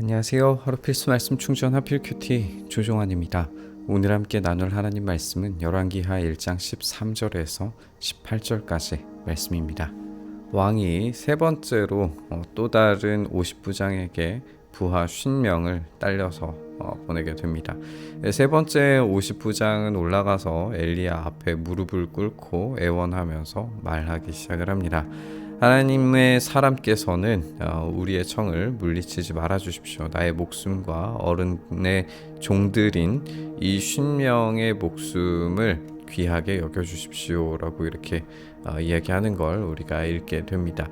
안녕하세요. 하루 필수 말씀 충전 하필 큐티 조종환입니다. 오늘 함께 나눌 하나님 말씀은 열왕기하 1장 13절에서 18절까지 말씀입니다. 왕이 세 번째로 또 다른 50부장에게 부하 50명을 딸려서 보내게 됩니다. 세 번째 50부장은 올라가서 엘리야 앞에 무릎을 꿇고 애원하면서 말하기 시작을 합니다. 하나님의 사람께서는 우리의 청을 물리치지 말아 주십시오. 나의 목숨과 어른의 종들인 이 50명의 목숨을 귀하게 여겨주십시오 라고 이렇게 이야기하는 걸 우리가 읽게 됩니다.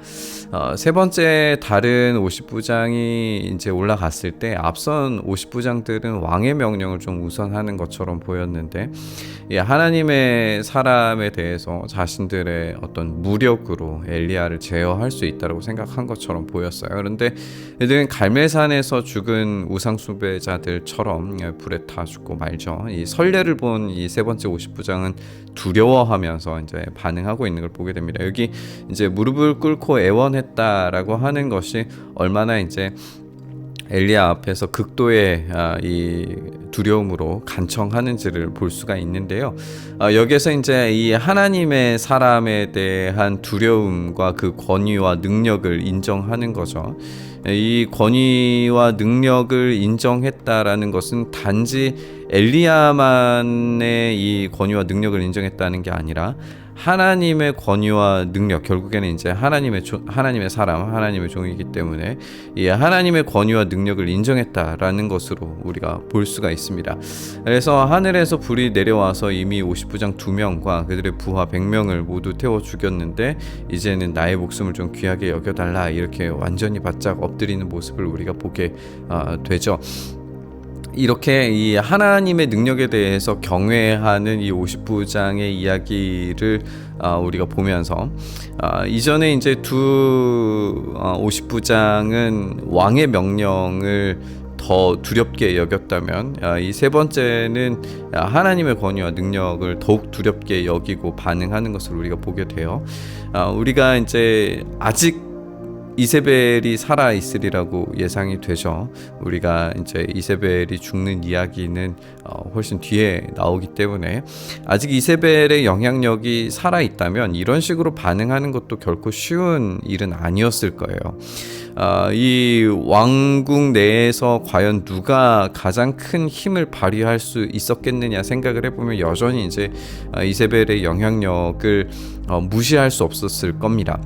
세 번째 다른 50부장이 이제 올라갔을 때 앞선 50부장들은 왕의 명령을 좀 우선하는 것처럼 보였는데 하나님의 사람에 대해서 자신들의 어떤 무력으로 엘리야를 제어할 수 있다고 생각한 것처럼 보였어요. 그런데 이들은 갈멜산에서 죽은 우상 숭배자들처럼 불에 타 죽고 말죠. 이 선례를 본 이 세 번째 50부장은 두려워하면서 이제 반응하고 있는 걸 보게 됩니다. 여기 이제 무릎을 꿇고 애원했다라고 하는 것이 얼마나 이제 엘리야 앞에서 극도의 이 두려움으로 간청하는지를 볼 수가 있는데요. 여기에서 이제 이 하나님의 사람에 대한 두려움과 그 권위와 능력을 인정하는 거죠. 이 권위와 능력을 인정했다라는 것은 단지 엘리야만의 이 권위와 능력을 인정했다는 게 아니라 하나님의 권위와 능력, 결국에는 이제 하나님의 사람, 하나님의 종이기 때문에 이 하나님의 권위와 능력을 인정했다라는 것으로 우리가 볼 수가 있습니다. 그래서 하늘에서 불이 내려와서 이미 50부장 2명과 그들의 부하 100명을 모두 태워 죽였는데 이제는 나의 목숨을 좀 귀하게 여겨달라, 이렇게 완전히 바짝 엎드리는 모습을 우리가 보게 되죠. 이렇게 이 하나님의 능력에 대해서 경외하는 이 50부장의 이야기를 우리가 보면서 이전에 이제 두 50부장은 왕의 명령을 더 두렵게 여겼다면 이 세 번째는 하나님의 권위와 능력을 더욱 두렵게 여기고 반응하는 것을 우리가 보게 돼요. 우리가 이제 아직 이세벨이 살아 있으리라고 예상이 되죠. 우리가 이제 이세벨이 죽는 이야기는 훨씬 뒤에 나오기 때문에 아직 이세벨의 영향력이 살아 있다면 이런 식으로 반응하는 것도 결코 쉬운 일은 아니었을 거예요. 이 왕궁 내에서 과연 누가 가장 큰 힘을 발휘할 수 있었겠느냐 생각을 해보면 여전히 이제 이세벨의 영향력을 무시할 수 없었을 겁니다.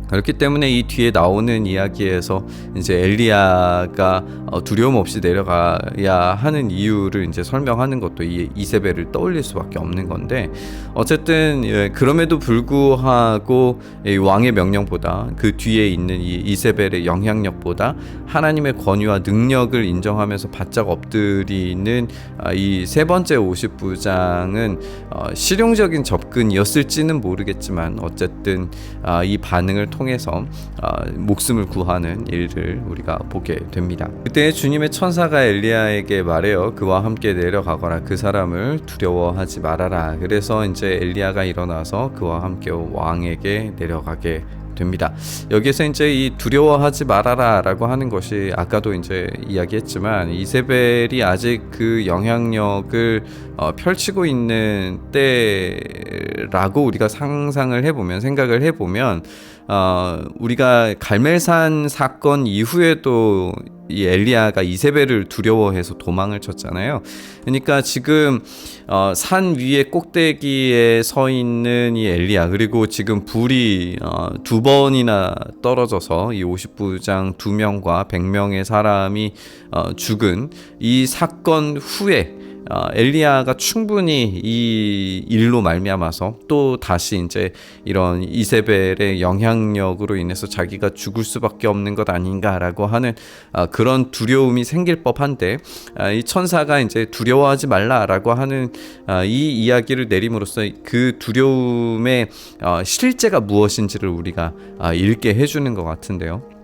그렇기 때문에 이 뒤에 나오는 이야기에서 이제 엘리야가 두려움 없이 내려가야 하는 이유를 이제 설명하는 것도 이 이세벨을 떠올릴 수밖에 없는 건데, 어쨌든 그럼에도 불구하고 이 왕의 명령보다 그 뒤에 있는 이 이세벨의 영향력보다 하나님의 권위와 능력을 인정하면서 바짝 엎드리는 이 세 번째 50부장은 실용적인 접근이었을지는 모르겠지만 어쨌든 이 반응을 통해서 목숨을 구하는 일을 우리가 보게 됩니다. 그때 주님의 천사가 엘리야에게 말해요. 그와 함께 내려가거나 그 사람을 두려워하지 말아라. 그래서 이제 엘리야가 일어나서 그와 함께 왕에게 내려가게 됩니다. 여기서 이제 이 두려워하지 말아라 라고 하는 것이 아까도 이제 이야기했지만 이세벨이 아직 그 영향력을 펼치고 있는 때라고 우리가 생각을 해보면 우리가 갈멜산 사건 이후에도 이 엘리야가 이세벨을 두려워해서 도망을 쳤잖아요. 그러니까 지금 산 위에 꼭대기에 서 있는 이 엘리야, 그리고 지금 불이 두 번이나 떨어져서 이 50부장 2명과 100명의 사람이 죽은 이 사건 후에 엘리야가 충분히 이 일로 말미암아서 또 다시 이제 이런 이세벨의 영향력으로 인해서 자기가 죽을 수밖에 없는 것 아닌가라고 하는 그런 두려움이 생길 법한데 이 천사가 이제 두려워하지 말라라고 하는 이 이야기를 내림으로써 그 두려움의 실제가 무엇인지를 우리가 읽게 해주는 것 같은데요.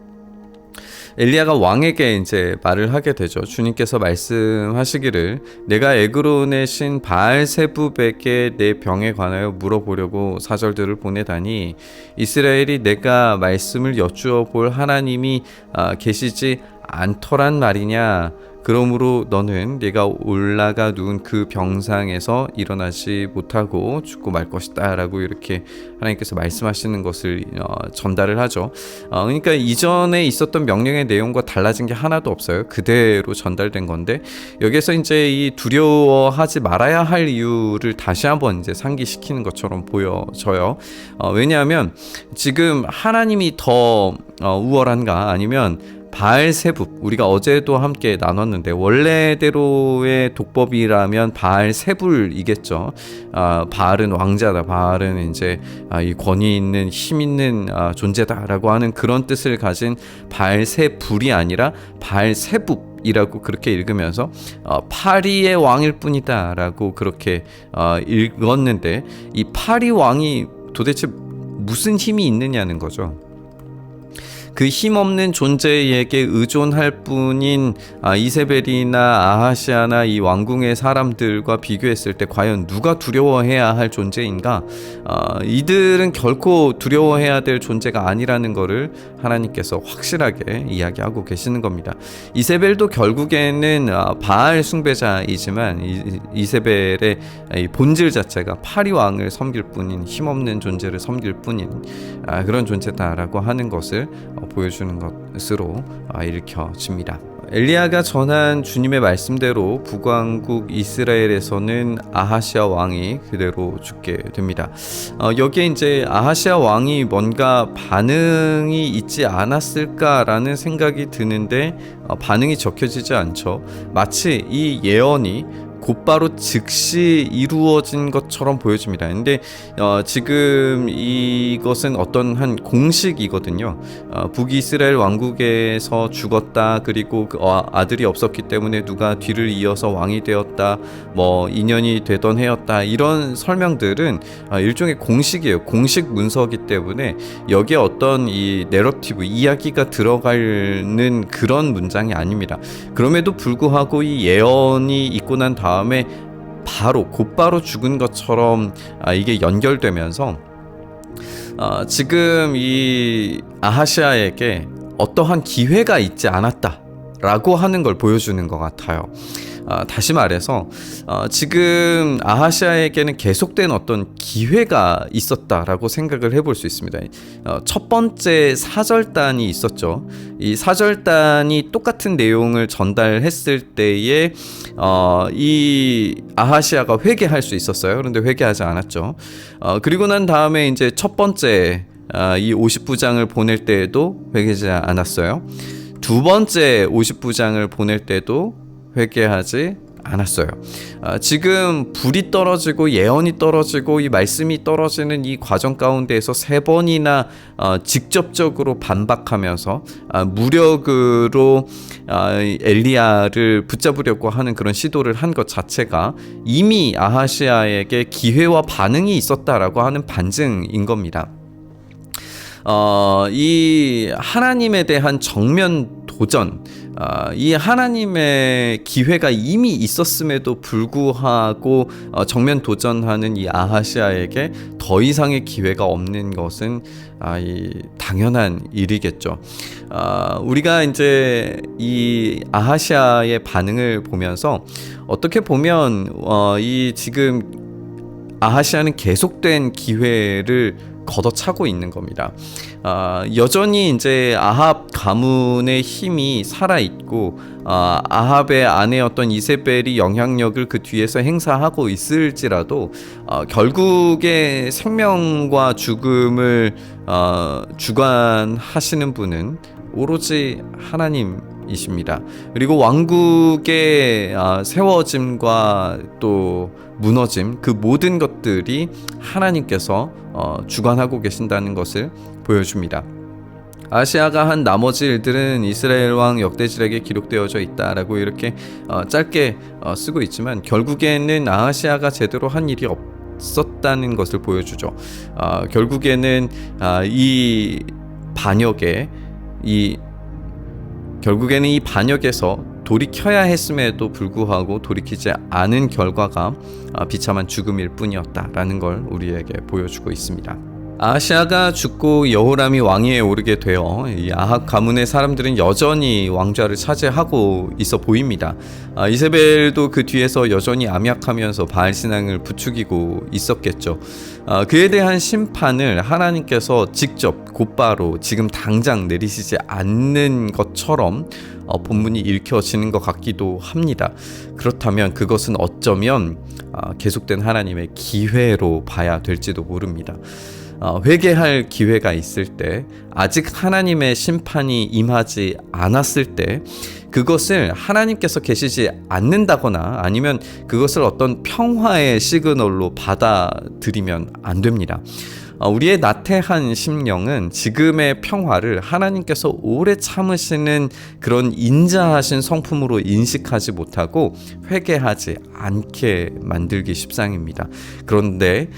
엘리야가 왕에게 이제 말을 하게 되죠. 주님께서 말씀하시기를 내가 에그론의 신 바알세붑에게 내 병에 관하여 물어보려고 사절들을 보내다니 이스라엘이 내가 말씀을 여쭈어 볼 하나님이 계시지 않더란 말이냐. 그러므로 너는 네가 올라가 누운 그 병상에서 일어나지 못하고 죽고 말 것이다 라고 이렇게 하나님께서 말씀하시는 것을 전달을 하죠. 그러니까 이전에 있었던 명령의 내용과 달라진 게 하나도 없어요. 그대로 전달된 건데 여기서 이제 이 두려워하지 말아야 할 이유를 다시 한번 이제 상기시키는 것처럼 보여져요. 왜냐하면 지금 하나님이 더 우월한가 아니면 바알세붑, 우리가 어제도 함께 나눴는데 원래대로의 독법이라면 바알세불이겠죠. 바알은 왕자다. 바알은 이제 이 권위 있는 힘 있는 존재다라고 하는 그런 뜻을 가진 바알세불이 아니라 바알세붑 이라고 그렇게 읽으면서 파리의 왕일 뿐이다 라고 그렇게 읽었는데, 이 파리 왕이 도대체 무슨 힘이 있느냐는 거죠. 그 힘없는 존재에게 의존할 뿐인 이세벨이나 아하시아나 이 왕궁의 사람들과 비교했을 때 과연 누가 두려워해야 할 존재인가? 이들은 결코 두려워해야 될 존재가 아니라는 것을 하나님께서 확실하게 이야기하고 계시는 겁니다. 이세벨도 결국에는 바알 숭배자이지만 이세벨의 본질 자체가 파리 왕을 섬길 뿐인, 힘없는 존재를 섬길 뿐인 그런 존재다라고 하는 것을 보여주는 것으로 읽혀집니다. 엘리야가 전한 주님의 말씀대로 북왕국 이스라엘에서는 아하시아 왕이 그대로 죽게 됩니다. 여기에 이제 아하시아 왕이 뭔가 반응이 있지 않았을까라는 생각이 드는데 반응이 적혀지지 않죠. 마치 이 예언이 곧바로 즉시 이루어진 것처럼 보여집니다. 근데 지금 이것은 어떤 한 공식이거든요. 북이스라엘 왕국에서 죽었다. 그리고 아들이 없었기 때문에 누가 뒤를 이어서 왕이 되었다. 뭐 인연이 되던 해였다. 이런 설명들은 일종의 공식이에요. 공식 문서이기 때문에 여기에 어떤 이 내러티브, 이야기가 들어가는 그런 문장이 아닙니다. 그럼에도 불구하고 이 예언이 있고 난 다음에 곧바로 죽은 것처럼 이게 연결되면서 지금 이 아하시아에게 어떠한 기회가 있지 않았다라고 하는 걸 보여주는 것 같아요. 다시 말해서 지금 아하시아에게는 계속된 어떤 기회가 있었다라고 생각을 해볼 수 있습니다. 첫 번째 사절단이 있었죠. 이 사절단이 똑같은 내용을 전달했을 때에 이 아하시아가 회개할 수 있었어요. 그런데 회개하지 않았죠. 그리고 난 다음에 이제 첫 번째 이 50부장을 보낼 때에도 회개하지 않았어요. 두 번째 50부장을 보낼 때도 회개하지 않았어요. 지금 불이 떨어지고 예언이 떨어지고 이 말씀이 떨어지는 이 과정 가운데에서 3번이나 직접적으로 반박하면서 무력으로 엘리야를 붙잡으려고 하는 그런 시도를 한 것 자체가 이미 아하시아에게 기회와 반응이 있었다라고 하는 반증인 겁니다. 이 하나님에 대한 정면 도전, 이 하나님의 기회가 이미 있었음에도 불구하고 정면 도전하는 이 아하시아에게 더 이상의 기회가 없는 것은 이 당연한 일이겠죠. 우리가 이제 이 아하시아의 반응을 보면서 어떻게 보면 이 지금 아하시아는 계속된 기회를 걷어차고 있는 겁니다. 여전히 이제 아합 가문의 힘이 살아있고 아합의 아내였던 이세벨이 영향력을 그 뒤에서 행사하고 있을지라도 결국에 생명과 죽음을 주관하시는 분은 오로지 하나님이십니다. 그리고 왕국의 세워짐과 또 무너짐, 그 모든 것들이 하나님께서 주관하고 계신다는 것을 보여줍니다. 아시아가 한 나머지 일들은 이스라엘 왕 역대지략에 기록되어져 있다라고 이렇게 짧게 쓰고 있지만 결국에는 아하시아가 제대로 한 일이 없었다는 것을 보여주죠. 결국에는 이 반역에 결국에는 이 반역에서 돌이켜야 했음에도 불구하고 돌이키지 않은 결과가 비참한 죽음일 뿐이었다라는 걸 우리에게 보여주고 있습니다. 아하시아가 죽고 여호람이 왕위에 오르게 되어 이 아합 가문의 사람들은 여전히 왕좌를 차지하고 있어 보입니다. 이세벨도 그 뒤에서 여전히 암약하면서 바알 신앙을 부추기고 있었겠죠. 그에 대한 심판을 하나님께서 직접 곧바로 지금 당장 내리시지 않는 것처럼 본문이 읽혀지는 것 같기도 합니다. 그렇다면 그것은 어쩌면 계속된 하나님의 기회로 봐야 될지도 모릅니다. 회개할 기회가 있을 때, 아직 하나님의 심판이 임하지 않았을 때, 그것을 하나님께서 계시지 않는다거나 아니면 그것을 어떤 평화의 시그널로 받아들이면 안 됩니다. 우리의 나태한 심령은 지금의 평화를 하나님께서 오래 참으시는 그런 인자하신 성품으로 인식하지 못하고 회개하지 않게 만들기 십상입니다. 그런데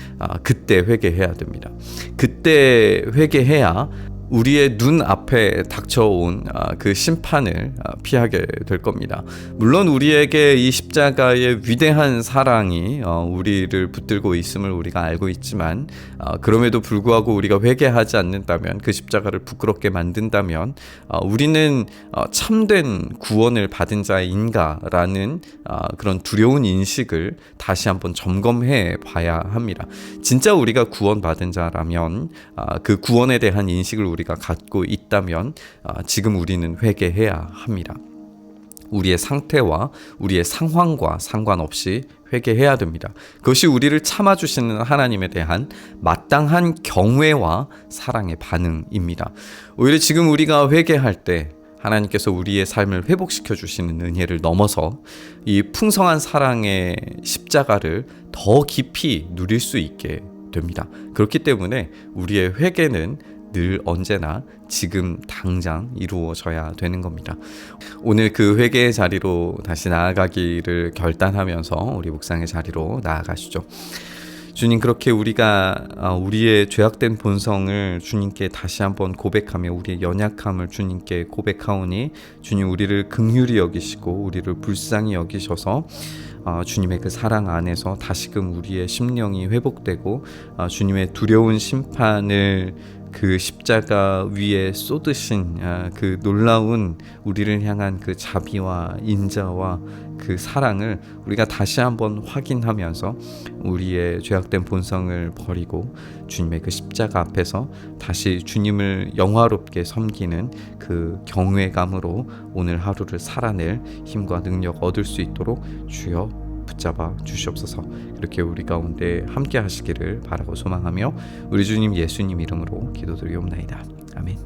그때 회개해야 됩니다. 그때 회개해야 우리의 눈 앞에 닥쳐온 그 심판을 피하게 될 겁니다. 물론 우리에게 이 십자가의 위대한 사랑이 우리를 붙들고 있음을 우리가 알고 있지만, 그럼에도 불구하고 우리가 회개하지 않는다면, 그 십자가를 부끄럽게 만든다면 우리는 참된 구원을 받은 자인가라는 그런 두려운 인식을 다시 한번 점검해 봐야 합니다. 진짜 우리가 구원받은 자라면, 그 구원에 대한 인식을 우리가 갖고 있다면 지금 우리는 회개해야 합니다. 우리의 상태와 우리의 상황과 상관없이 회개해야 됩니다. 그것이 우리를 참아주시는 하나님에 대한 마땅한 경외와 사랑의 반응입니다. 오히려 지금 우리가 회개할 때 하나님께서 우리의 삶을 회복시켜 주시는 은혜를 넘어서 이 풍성한 사랑의 십자가를 더 깊이 누릴 수 있게 됩니다. 그렇기 때문에 우리의 회개는 늘 언제나 지금 당장 이루어져야 되는 겁니다. 오늘 그 회개의 자리로 다시 나아가기를 결단하면서 우리 묵상의 자리로 나아가시죠. 주님, 그렇게 우리가 우리의 죄악된 본성을 주님께 다시 한번 고백하며 우리의 연약함을 주님께 고백하오니, 주님 우리를 긍휼히 여기시고 우리를 불쌍히 여기셔서 주님의 그 사랑 안에서 다시금 우리의 심령이 회복되고 주님의 두려운 심판을 그 십자가 위에 쏟으신 그 놀라운 우리를 향한 그 자비와 인자와 그 사랑을 우리가 다시 한번 확인하면서 우리의 죄악된 본성을 버리고 주님의 그 십자가 앞에서 다시 주님을 영화롭게 섬기는 그 경외감으로 오늘 하루를 살아낼 힘과 능력 얻을 수 있도록 주여 붙잡아 주시옵소서. 이렇게 우리 가운데 함께 하시기를 바라고 소망하며 우리 주님 예수님 이름으로 기도드리옵나이다. 아멘.